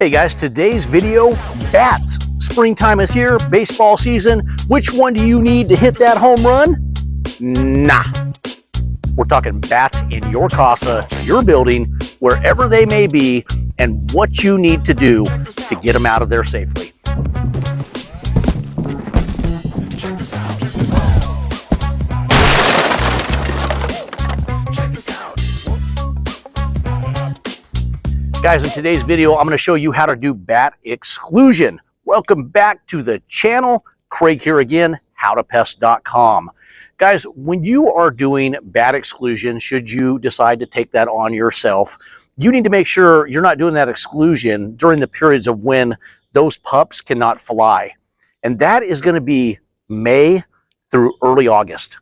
Hey guys, today's video, bats. Springtime is here, baseball season. Which one do you need to hit that home run? Nah. We're talking bats in your casa, your building, wherever they may be, and what you need to do to get them out of there safely. Guys, in today's video, I'm going to show you how to do bat exclusion. Welcome back to the channel. Craig here again, howtopest.com. Guys, when you are doing bat exclusion, should you decide to take that on yourself, you need to make sure you're not doing that exclusion during the periods of when those pups cannot fly. And that is going to be May through early August.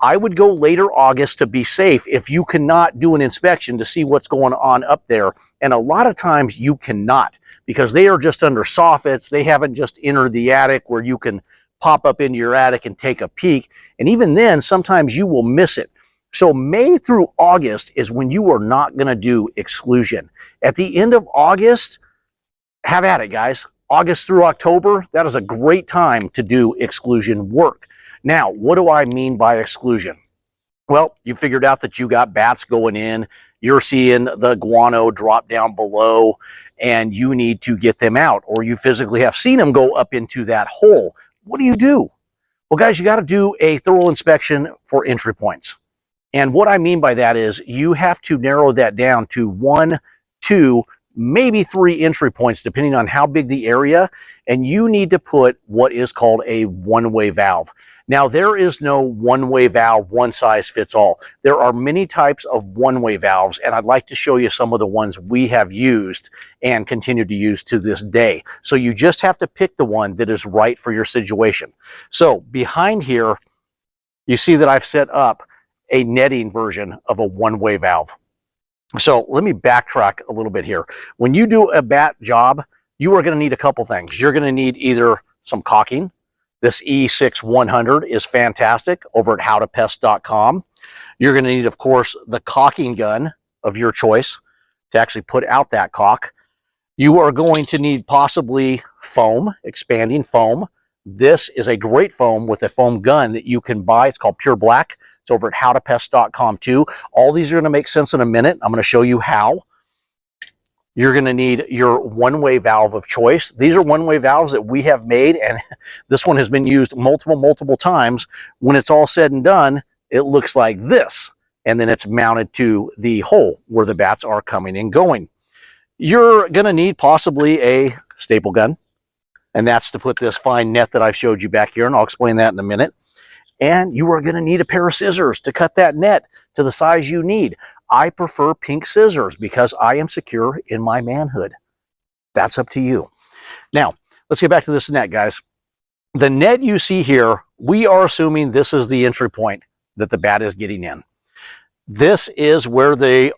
I would go later August to be safe if you cannot do an inspection to see what's going on up there. And a lot of times you cannot, because they are just under soffits. They haven't just entered the attic where you can pop up into your attic and take a peek. And even then, sometimes you will miss it. So May through August is when you are not going to do exclusion. At the end of August, have at it, guys. August through October, that is a great time to do exclusion work. Now, what do I mean by exclusion? Well, you figured out that you got bats going in, you're seeing the guano drop down below, and you need to get them out, or you physically have seen them go up into that hole. What do? Well, guys, you got to do a thorough inspection for entry points. And what I mean by that is you have to narrow that down to 1, 2, maybe 3 entry points, depending on how big the area, and you need to put what is called a one-way valve. Now, there is no one-way valve, one size fits all. There are many types of one-way valves, and I'd like to show you some of the ones we have used and continue to use to this day. So you just have to pick the one that is right for your situation. So behind here, you see that I've set up a netting version of a one-way valve. So let me backtrack a little bit here. When you do a bat job, you are going to need a couple things. You're going to need either some caulking. This E6100 is fantastic over at howtopest.com. You're going to need, of course, the caulking gun of your choice to actually put out that caulk. You are going to need possibly foam, expanding foam. This is a great foam with a foam gun that you can buy. It's called Pure Black. It's over at howtopest.com too. All these are going to make sense in a minute. I'm going to show you how. You're going to need your one-way valve of choice. These are one-way valves that we have made, and this one has been used multiple times. When it's all said and done, it looks like this, and then it's mounted to the hole where the bats are coming and going. You're going to need possibly a staple gun, and that's to put this fine net that I showed you back here, and I'll explain that in a minute. And you are going to need a pair of scissors to cut that net to the size you need. I prefer pink scissors because I am secure in my manhood. That's up to you. Now, let's get back to this net, guys. The net you see here, we are assuming this is the entry point that the bat is getting in. This is where they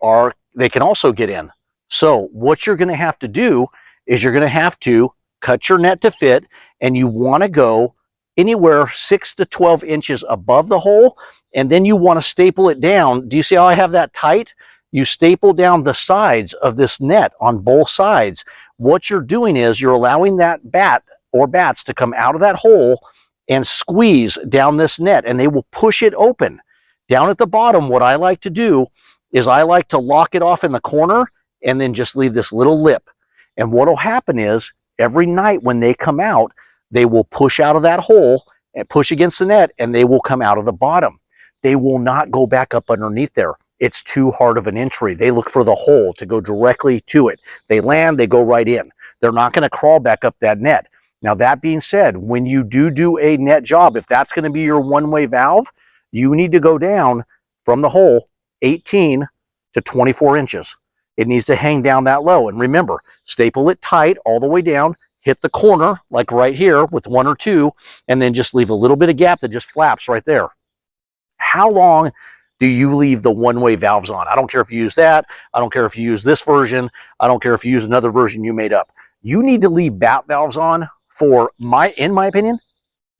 can also get in. So what you're going to have to do is you're going to have to cut your net to fit, and you want to go anywhere 6 to 12 inches above the hole, and then you want to staple it down. Do you see how I have that tight? You staple down the sides of this net on both sides. What you're doing is you're allowing that bat or bats to come out of that hole and squeeze down this net, and they will push it open. Down at the bottom, what I like to do is I like to lock it off in the corner and then just leave this little lip. And what will happen is every night when they come out, they will push out of that hole and push against the net, and they will come out of the bottom. They will not go back up underneath there. It's too hard of an entry. They look for the hole to go directly to it. They land, they go right in. They're not going to crawl back up that net. Now, that being said, when you do a net job, if that's going to be your one-way valve, you need to go down from the hole 18 to 24 inches. It needs to hang down that low. And remember, staple it tight all the way down. Hit the corner, like right here, with 1 or 2, and then just leave a little bit of gap that just flaps right there. How long do you leave the one-way valves on? I don't care if you use that. I don't care if you use this version. I don't care if you use another version you made up. You need to leave bat valves on for, in my opinion,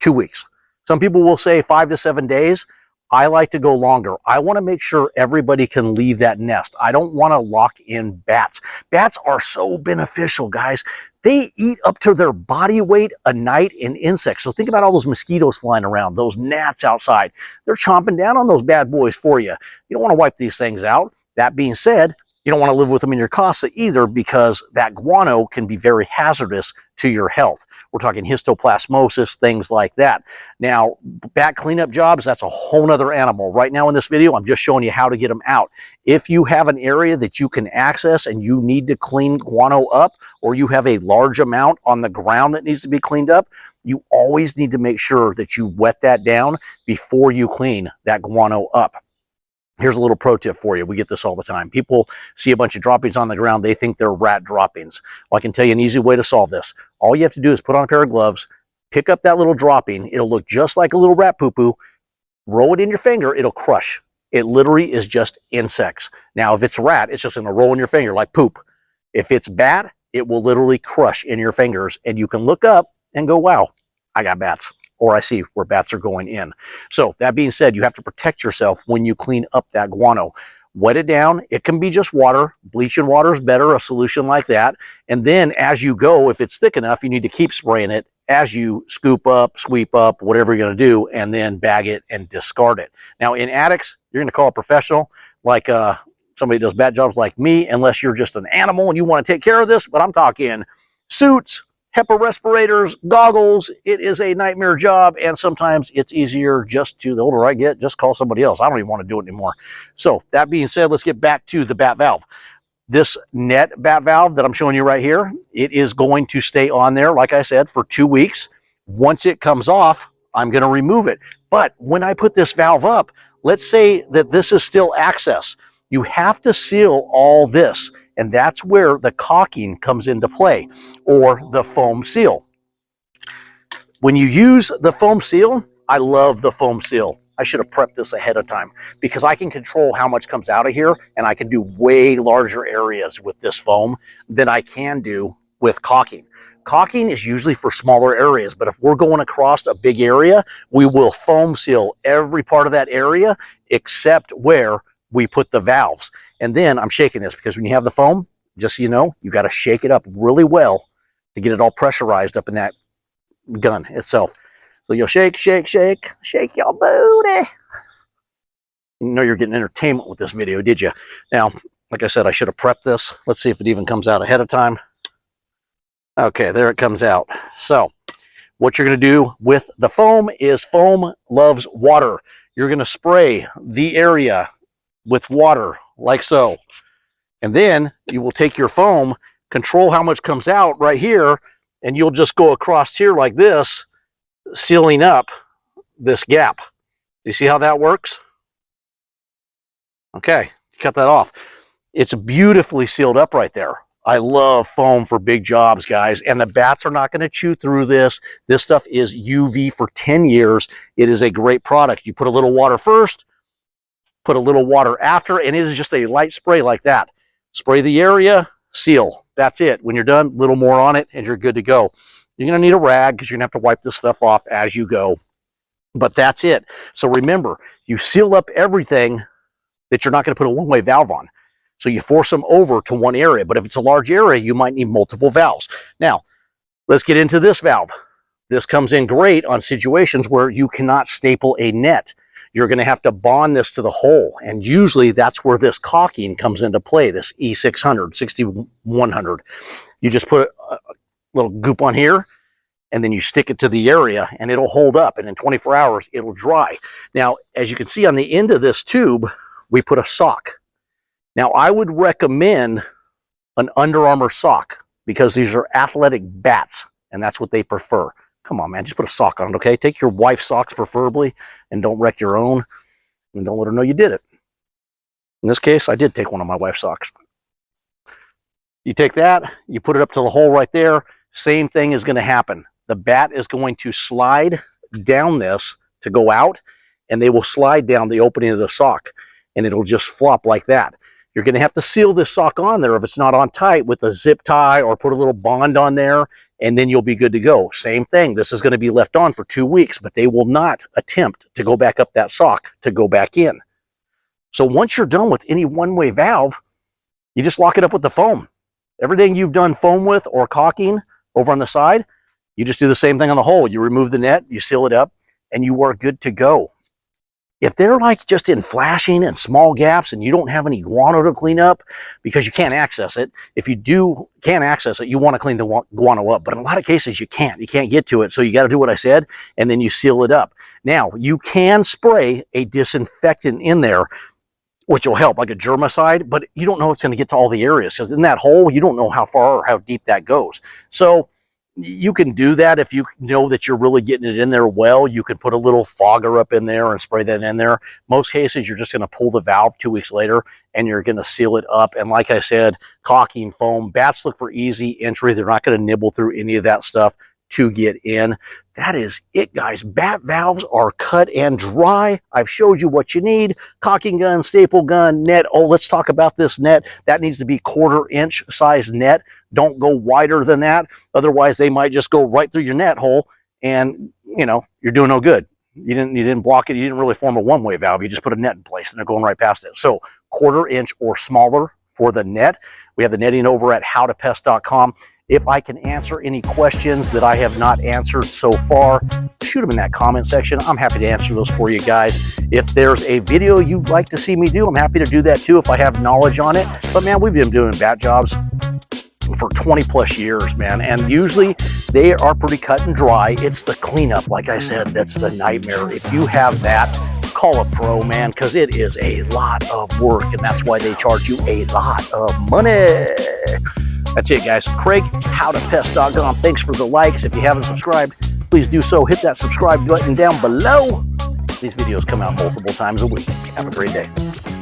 2 weeks. Some people will say 5 to 7 days. I like to go longer. I want to make sure everybody can leave that nest. I don't want to lock in bats. Bats are so beneficial, guys. They eat up to their body weight a night in insects. So think about all those mosquitoes flying around, those gnats outside. They're chomping down on those bad boys for you. You don't want to wipe these things out. That being said, you don't want to live with them in your casa either, because that guano can be very hazardous to your health. We're talking histoplasmosis, things like that. Now, bat cleanup jobs, that's a whole nother animal. Right now in this video, I'm just showing you how to get them out. If you have an area that you can access and you need to clean guano up, or you have a large amount on the ground that needs to be cleaned up, you always need to make sure that you wet that down before you clean that guano up. Here's a little pro tip for you. We get this all the time. People see a bunch of droppings on the ground. They think they're rat droppings. Well, I can tell you an easy way to solve this. All you have to do is put on a pair of gloves, pick up that little dropping. It'll look just like a little rat poo-poo. Roll it in your finger. It'll crush. It literally is just insects. Now, if it's rat, it's just going to roll in your finger like poop. If it's bat, it will literally crush in your fingers, and you can look up and go, wow, I got bats. Or I see where bats are going in. So that being said, you have to protect yourself when you clean up that guano. Wet it down. It can be just water. Bleaching water is better, a solution like that. And then as you go, if it's thick enough, you need to keep spraying it as you scoop up, sweep up, whatever you're going to do, and then bag it and discard it. Now in attics, you're going to call a professional like somebody who does bat jobs like me, unless you're just an animal and you want to take care of this. But I'm talking suits, HEPA respirators, goggles. It is a nightmare job, and sometimes it's easier just to, the older I get, just call somebody else. I don't even want to do it anymore. So that being said, let's get back to the bat valve. This net bat valve that I'm showing you right here, it is going to stay on there, like I said, for 2 weeks. Once it comes off, I'm going to remove it. But when I put this valve up, let's say that this is still access. You have to seal all this. And that's where the caulking comes into play, or the foam seal. When you use the foam seal, I love the foam seal. I should have prepped this ahead of time, because I can control how much comes out of here, and I can do way larger areas with this foam than I can do with caulking. Caulking is usually for smaller areas, but if we're going across a big area, we will foam seal every part of that area except where we put the valves. And then I'm shaking this, because when you have the foam, just so you know, you got to shake it up really well to get it all pressurized up in that gun itself. So you'll shake, shake, shake, shake your booty. You know you're getting entertainment with this video, did you? Now, like I said, I should have prepped this. Let's see if it even comes out ahead of time. Okay, there it comes out. So what you're going to do with the foam is, foam loves water. You're going to spray the area with water like so, and then you will take your foam, control how much comes out right here, and you'll just go across here like this, sealing up this gap. You see how that works? Okay, cut that off. It's beautifully sealed up right there. I love foam for big jobs, guys, and the bats are not going to chew through this. This stuff is UV for 10 years. It is a great product. You put a little water first, put a little water after, and it is just a light spray like that. Spray the area, seal. That's it. When you're done, a little more on it, and you're good to go. You're going to need a rag, because you're going to have to wipe this stuff off as you go. But that's it. So remember, you seal up everything that you're not going to put a one-way valve on. So you force them over to one area. But if it's a large area, you might need multiple valves. Now, let's get into this valve. This comes in great on situations where you cannot staple a net. You're going to have to bond this to the hole, and usually that's where this caulking comes into play, this E600, 6100. You just put a little goop on here, and then you stick it to the area, and it'll hold up, and in 24 hours, it'll dry. Now, as you can see on the end of this tube, we put a sock. Now, I would recommend an Under Armour sock, because these are athletic bats, and that's what they prefer. Come on, man, just put a sock on it, okay? Take your wife's socks preferably, and don't wreck your own, and don't let her know you did it. In this case, I did take one of my wife's socks. You take that, you put it up to the hole right there, same thing is going to happen. The bat is going to slide down this to go out, and they will slide down the opening of the sock, and it'll just flop like that. You're going to have to seal this sock on there if it's not on tight with a zip tie, or put a little bond on there, and then you'll be good to go. Same thing. This is going to be left on for 2 weeks, but they will not attempt to go back up that sock to go back in. So once you're done with any one-way valve, you just lock it up with the foam. Everything you've done foam with or caulking over on the side, you just do the same thing on the hole. You remove the net, you seal it up, and you are good to go. If they're like just in flashing and small gaps and you don't have any guano to clean up because you can't access it, if you can't access it, you want to clean the guano up. But in a lot of cases, you can't get to it. So you got to do what I said, and then you seal it up. Now, you can spray a disinfectant in there, which will help, like a germicide, but you don't know it's going to get to all the areas, because in that hole, you don't know how far or how deep that goes. So you can do that if you know that you're really getting it in there well. You can put a little fogger up in there and spray that in there. Most cases, you're just going to pull the valve 2 weeks later, and you're going to seal it up. And like I said, caulking, foam, bats look for easy entry. They're not going to nibble through any of that stuff to get in. That is it, guys. Bat valves are cut and dry. I've showed you what you need. Caulking gun, staple gun, net. Oh, let's talk about this net. That needs to be 1/4 inch size net. Don't go wider than that. Otherwise, they might just go right through your net hole, and you know, you're doing no good. You didn't block it. You didn't really form a one-way valve. You just put a net in place, and they're going right past it. So 1/4 inch or smaller for the net. We have the netting over at howtopest.com. If I can answer any questions that I have not answered so far, shoot them in that comment section. I'm happy to answer those for you guys. If there's a video you'd like to see me do, I'm happy to do that too if I have knowledge on it. But man, we've been doing bat jobs for 20 plus years, man, and usually they are pretty cut and dry. It's the cleanup, like I said, that's the nightmare. If you have that, call a pro, man, because it is a lot of work, and that's why they charge you a lot of money. That's it, guys. Craig, howtopest.com. Thanks for the likes. If you haven't subscribed, please do so. Hit that subscribe button down below. These videos come out multiple times a week. Have a great day.